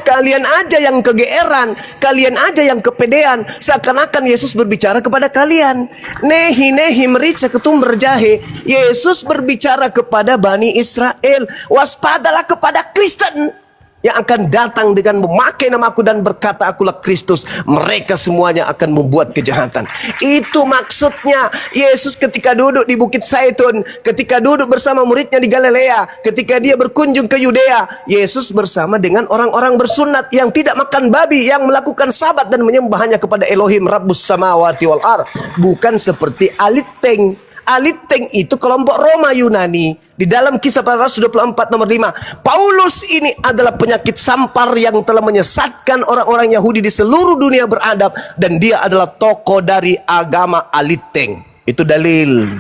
kalian aja yang kegeeran, kalian aja yang kepedean, seakan-akan Yesus berbicara kepada kalian. Nehi merica ketum berjahe. Yesus berbicara kepada Bani Israel. Waspadalah kepada Kristen yang akan datang dengan memakai namaku dan berkata akulah Kristus. Mereka semuanya akan membuat kejahatan. Itu maksudnya. Yesus ketika duduk di Bukit Zaitun, ketika duduk bersama muridnya di Galilea, ketika dia berkunjung ke Yudea, Yesus bersama dengan orang-orang bersunat yang tidak makan babi, yang melakukan sabat dan menyembahnya kepada Elohim Rabbus Samawati wal Ar. Bukan seperti Aliteng. Aliteng itu kelompok Roma Yunani. Di dalam Kisah Para Rasul 24 nomor 5, Paulus ini adalah penyakit sampar yang telah menyesatkan orang-orang Yahudi di seluruh dunia beradab, dan dia adalah tokoh dari agama Aliteng. Itu dalil.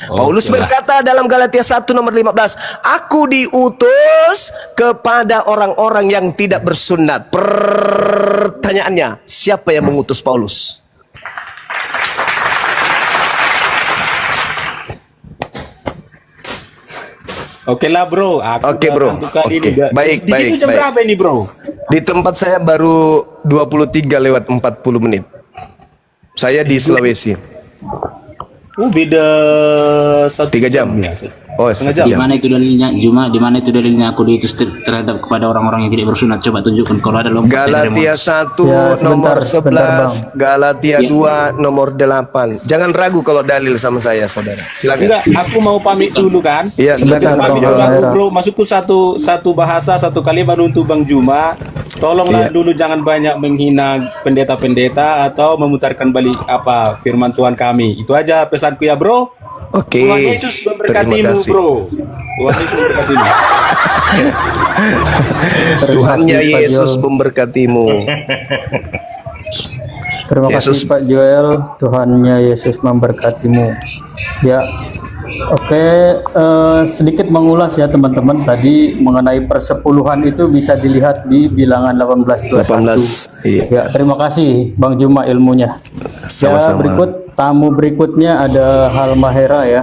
Paulus berkata dalam Galatia 1 nomor 15, aku diutus kepada orang-orang yang tidak bersunat. Pertanyaannya, siapa yang mengutus Paulus? Oke lah, bro. Oke, bro. Oke. Baik. Di situ jam berapa ini, bro? Di tempat saya baru 23 lewat 40 menit. Saya di Sulawesi. Beda 3 jam. Ya. Oh, Setengah jam. Di mana itu dalilnya? Di mana itu dalilnya aku diutus terhadap kepada orang-orang yang tidak bersunat? Coba tunjukkan kalau ada lompat. Galatia 1 Ya, nomor sebentar, 11, Galatia 2 nomor 8. Jangan ragu kalau dalil sama saya, saudara. Silakan. Enggak, aku mau pamit dulu kan? Iya, silakan. Pamit dulu Bang aku, Hera. bro. Masukku satu bahasa, satu kalimat untuk Bang Juma. Tolonglah Iya. dulu jangan banyak menghina pendeta-pendeta atau memutarkan balik apa firman Tuhan kami. Itu aja pesanku ya, bro. Oke. Tuhan Yesus Terima memberkatimu, kasih. bro. Tuhan Yesus memberkatimu. Tuhannya Pak Yesus Joel. memberkatimu. Terima Yesus. kasih Pak Joel, Tuhannya Yesus memberkatimu. Ya, oke, sedikit mengulas ya teman-teman tadi mengenai persepuluhan itu bisa dilihat di bilangan 18:21. 18. Iya. Ya, terima kasih Bang Juma ilmunya. Ya, Sama-sama. tamu berikutnya ada Halmahera ya.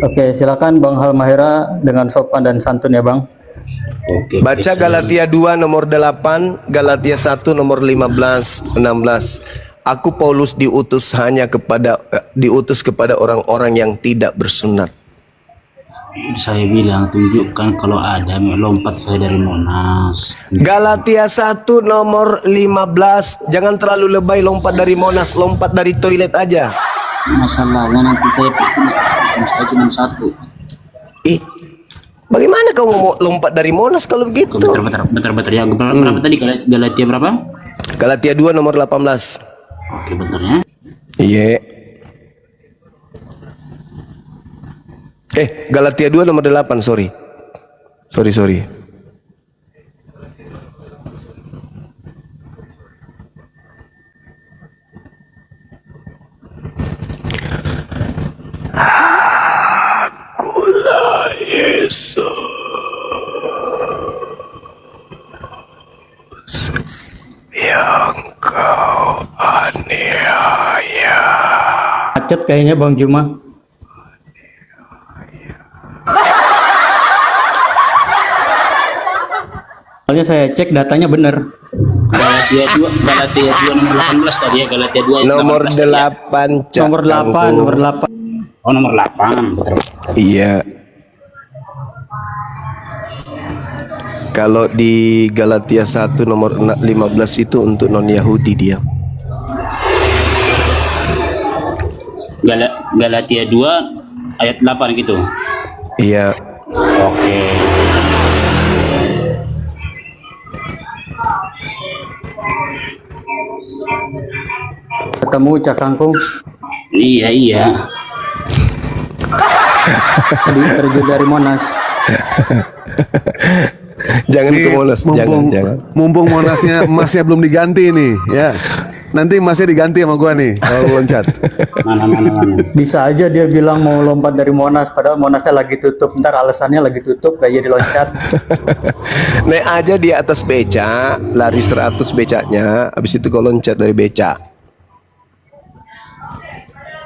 Oke, silakan Bang Halmahera dengan sopan dan santun ya Bang. Oke. Baca Galatia 2 nomor 8, Galatia 1 nomor 15, 16. Aku Paulus diutus kepada orang-orang yang tidak bersunat. Saya bilang tunjukkan kalau ada lompat saya dari Monas. Galatia 1 nomor 15. Jangan terlalu lebay lompat dari Monas, lompat dari toilet aja. Masalahnya nanti saya cuma satu. Bagaimana kau mau lompat dari Monas kalau begitu? Bentar ya. Berapa tadi Galatia berapa? Galatia 2 nomor 18. Oke, bentar ya. Iya. Galatia 2 nomor 8, sorry. Akulah Yesus yang kau aniaya. Macet kayaknya Bang Juma. Soalnya saya cek datanya bener. Galatia 2 nomor 18 tadi ya. Galatia 2 Nomor 18 tadi ya. 8, Nomor 8, nomor 8. Oh, nomor 8. Betul. Iya. Kalau di Galatia 1 nomor 15 itu untuk non-Yahudi dia. Galatia 2 ayat 8 gitu. Iya. Oke. Ketemu Cak Kangkung. Iya. Tadi terjun dari Monas. Jangan ke Monas, jangan. Mumpung emasnya belum diganti nih, ya. Nanti emasnya diganti sama gua nih kalau loncat. Mana. Bisa aja dia bilang mau lompat dari Monas, padahal Monasnya lagi tutup. Ntar alasannya lagi tutup, kayak jadi loncat. Naik aja di atas beca, lari 100 becaknya, habis itu kau loncat dari beca.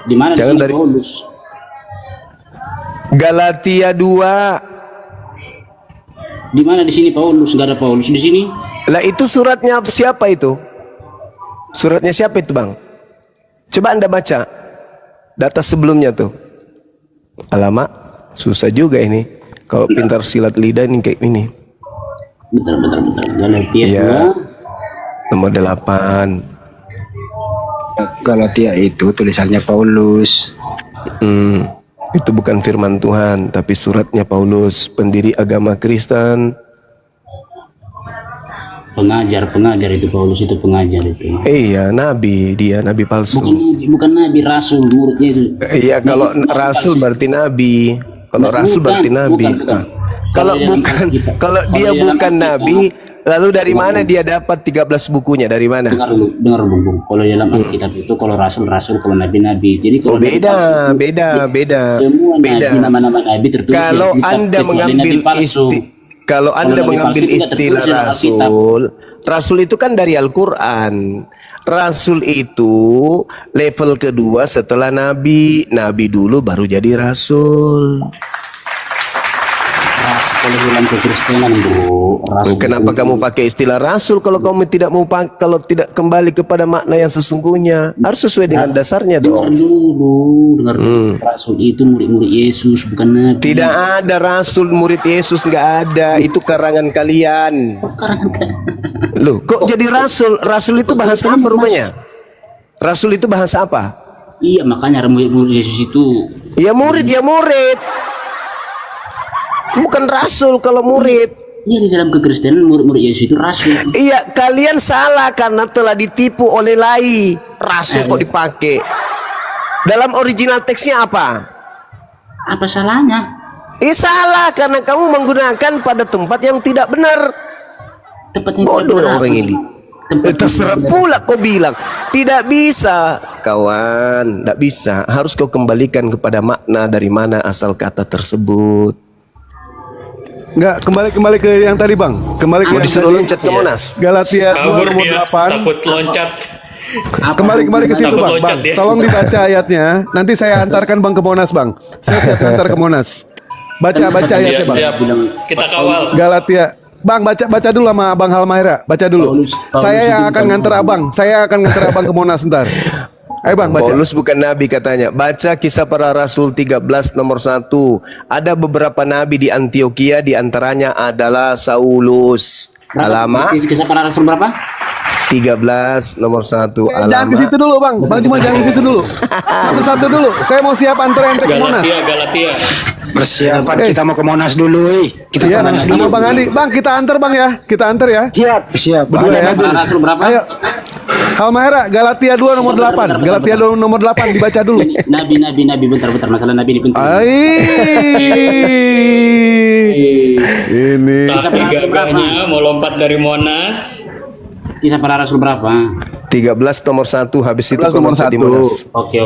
Di mana Jangan di sini dari- Paulus? Galatia 2. Di mana di sini Paulus? Enggak ada Paulus di sini. Lah itu suratnya siapa itu? Suratnya siapa itu, Bang? Coba Anda baca data sebelumnya tuh. Alamak, susah juga ini. Kalau pintar silat lidah ini kayak ini. Bentar. Galatia Iya. Nomor 8. Galatia itu tulisannya Paulus. Itu bukan firman Tuhan, tapi suratnya Paulus, pendiri agama Kristen. Pengajar itu Paulus itu pengajar itu. Iya, nabi, dia nabi palsu. Bukan nabi, rasul, murid Yesus. Iya, kalau rasul berarti nabi. Kalau rasul berarti nabi. Bukan. Nah, kalau kalau dia bukan nabi, lalu dari mana dia dapat 13 bukunya? Dari mana? Dengar Bung. Kalau dalam Alkitab itu kalau rasul, kalau nabi. Jadi kalau Beda. semua Beda. nabi, nama-nama nabi tertulis Kalau di Alkitab, Anda kecuali mengambil nabi palsu. kalau Anda nabi mengambil palsu juga istilah tertulis dalam Alkitab. rasul itu kan dari Al-Qur'an. Rasul itu level kedua setelah nabi. Nabi dulu baru jadi rasul. Kalau bilang kekristenan, Bro. Rasul Kenapa kamu pakai istilah rasul kalau kamu tidak mau kalau tidak kembali kepada makna yang sesungguhnya? Harus sesuai dengan dasarnya dengar dong. dulu. Rasul itu murid-murid Yesus, bukan nabi. Tidak ada rasul murid Yesus, nggak ada. Itu karangan kalian. Loh, kok jadi rasul? Rasul itu bahasa apa rupanya? Rasul itu bahasa apa? Iya, makanya murid Yesus itu Ya murid. Bukan rasul kalau murid. iya di dalam kekristenan murid Yesus itu rasul. Iya, kalian salah karena telah ditipu oleh lai. Rasul kok dipakai. Dalam original teksnya apa? Apa salahnya? Salah karena kamu menggunakan pada tempat yang tidak benar. Tempatnya Bodoh tidak benar. orang ini. Terserah pula kau bilang. Tidak bisa, kawan. Tidak bisa. Harus kau kembalikan kepada makna dari mana asal kata tersebut. Enggak, kembali ke yang tadi, Bang. Kembali ke Mau yang disuruh tadi. loncat ke Monas. Galatia 2 Kabur nomor dia, 8. takut loncat. Kembali ke situ, Takut Bang. loncat Bang, dia. tolong dibaca ayatnya. Nanti saya antarkan Bang ke Monas, Bang. Saya siap antar ke Monas. Baca ayatnya, Siap, Bang. siap. Kita kawal. Galatia Bang, baca dulu sama Bang Halmaira. Baca dulu. Paulus Saya yang itu akan bukan nganter nabi. abang. Saya akan nganter abang ke Monas ntar. Ayo bang, baca. Paulus bukan nabi katanya. Baca Kisah Para Rasul 13 nomor 1. Ada beberapa nabi di Antioquia, di antaranya adalah Saulus. Alamat Kisah Para Rasul berapa? 13 nomor 1. Jangan ke situ Alamat dulu bang. Bang Juma jangan ke situ dulu. Satu-satu dulu. Saya mau siap antar ente ke Monas. Galatia. Persiapan kita mau ke Monas dulu, Kita Iya, ke Monas sama dulu. Bang Andi. Bang, kita antar bang ya. Kita antar ya. Siap. Berdua ya. Kisah Para Rasul berapa? Ayo. Halmaira, Galatia 2 nomor 8. Galatia 2 nomor 8 dibaca dulu. Nabi, bentar, masalah nabi ini penting. Ini. Kisah Para Rasul berapa? Gagahnya mau lompat dari Monas. Kisah Para Rasul berapa? 13 nomor 1. Habis itu 13 kau nomor baca di 1. Monas. Oke.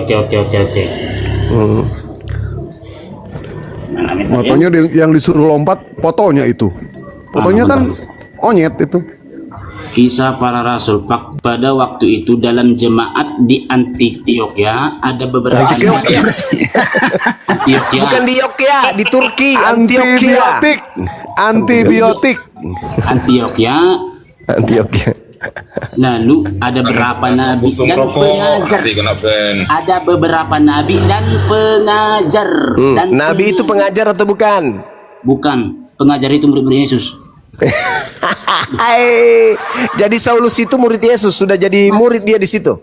Nah, nabi tadi ya. Fotonya yang disuruh lompat, fotonya itu. Fotonya kan onyet itu. Kisah Para Rasul. Pada waktu itu dalam jemaat di Antioquia ada beberapa Antioquia. Antioquia. Bukan di Yogyakarta, di Turki, Antioquia. Antibiotik. Antioquia. Lalu ada beberapa nabi dan pengajar. Ada beberapa nabi dan pengajar. Dan Nabi itu pengajar atau bukan? bukan pengajar, itu murid-murid Yesus. Hai. Jadi Saulus itu murid Yesus, sudah jadi murid dia di situ.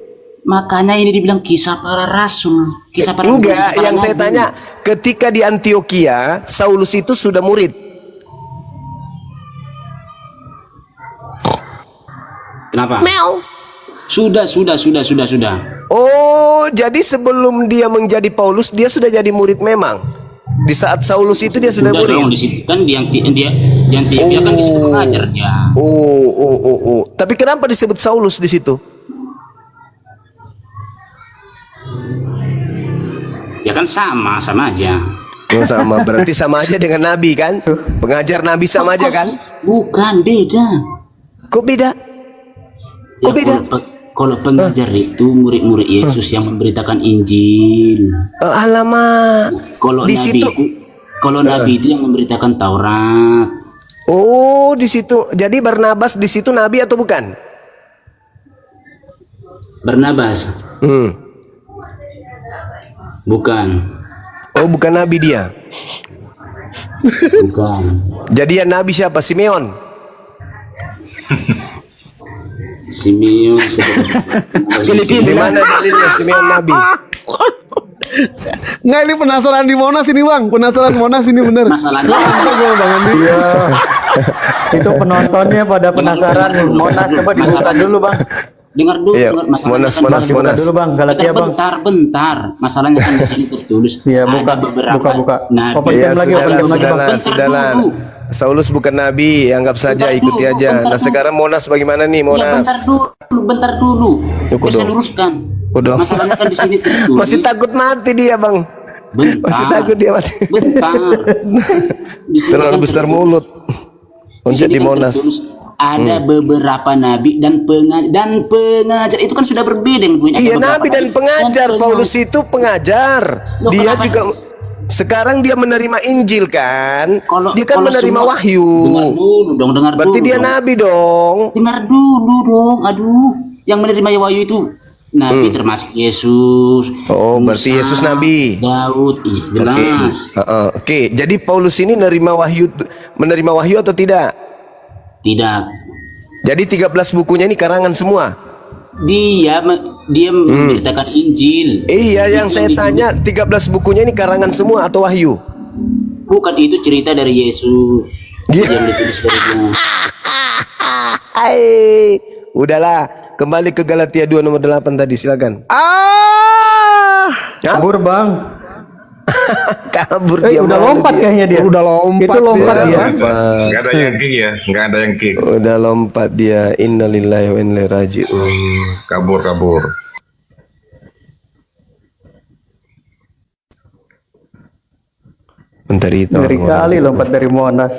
Makanya ini dibilang Kisah Para Rasul. Kisah Para Enggak, para yang saya nabi. tanya, ketika di Antioquia, Saulus itu sudah murid. Kenapa? Meow. Sudah. Oh, jadi sebelum dia menjadi Paulus, dia sudah jadi murid memang. Di saat Saulus itu dia sudah dong murid. di situ kan dia kan di situ pengajar dia. Oh. Tapi kenapa disebut Saulus di situ? Ya kan sama aja. Oh, sama, berarti sama aja dengan Nabi kan? Pengajar Nabi sama aja kan? Bukan, beda. Kok beda? Kok beda? Kalau pengajar itu murid-murid Yesus yang memberitakan Injil. Alamak. Kalau Di nabi situ. itu, nabi itu yang memberitakan Taurat. Oh, di situ. Jadi Barnabas di situ nabi atau bukan? Barnabas, bukan. Oh, bukan nabi dia. Bukan. Jadi yang nabi siapa? Simeon. Simeon. Di mana dalilnya Simeon nabi? Nggak, ini penasaran di Monas ini bang. Penasaran Monas ini bener. Masalahnya Antar gua, Bang Andi. Iya. Itu penontonnya pada penasaran. Monas coba dibuka dulu bang. dengar dulu, Iya, masalahnya Monas. Buka dulu bang, Galatia bang. bentar. Masalahnya kan di sini tertulis. Iya, ada buka. beberapa nabi. Open Ya, cam lagi, open cam lagi bang. sudahlah. Saulus bukan nabi, anggap saja, Bentar ikuti dulu, aja. bentar Nah, dulu. sekarang Monas bagaimana nih, Ya, Monas? bentar dulu. Udah. Saya luruskan. Udah. Masalahnya kan di sini tertulis. Masih takut mati dia, Bang. Bentar. Masih takut dia mati. Bentar. Di sini Terlalu kan besar tertulis. mulut. Loncat sini di kan Monas. tertulis, ada beberapa nabi dan pengajar. Itu kan sudah berbeda yang punya. Iya, beberapa nabi dan pengajar. Paulus itu pengajar. Loh, Dia kenapa? juga sekarang dia menerima Injil kan? Dia kan Kalau menerima semua- wahyu. Dengar Berarti dulu dia dong. nabi dong. Dengar dulu dong. Aduh, yang menerima wahyu itu nabi termasuk Yesus. Oh, berarti Musa, Yesus nabi. Daud, iya, jelas. Oke, jadi Paulus ini menerima wahyu atau tidak? Tidak. Jadi 13 bukunya ini karangan semua. Dia memberitakan Injil. Iya, yang Itu saya tanya 13 bukunya ini karangan semua atau wahyu? Bukan, itu cerita dari Yesus. Iya. Yang ditulis dari dia. Hai, udahlah, kembali ke Galatia 2 nomor 8 tadi, silakan. Kabur bang. Kabur dia. Udah malu lompat dia. kayaknya dia. Udah lompat Itu lompat dia. dia. Nggak ada yang kick ya, nggak ada yang kick. Udah lompat dia. Innalillahi wa inna ilaihi raji'un. Kabur. Bentar itu. Ngeri kali lompat dari Monas.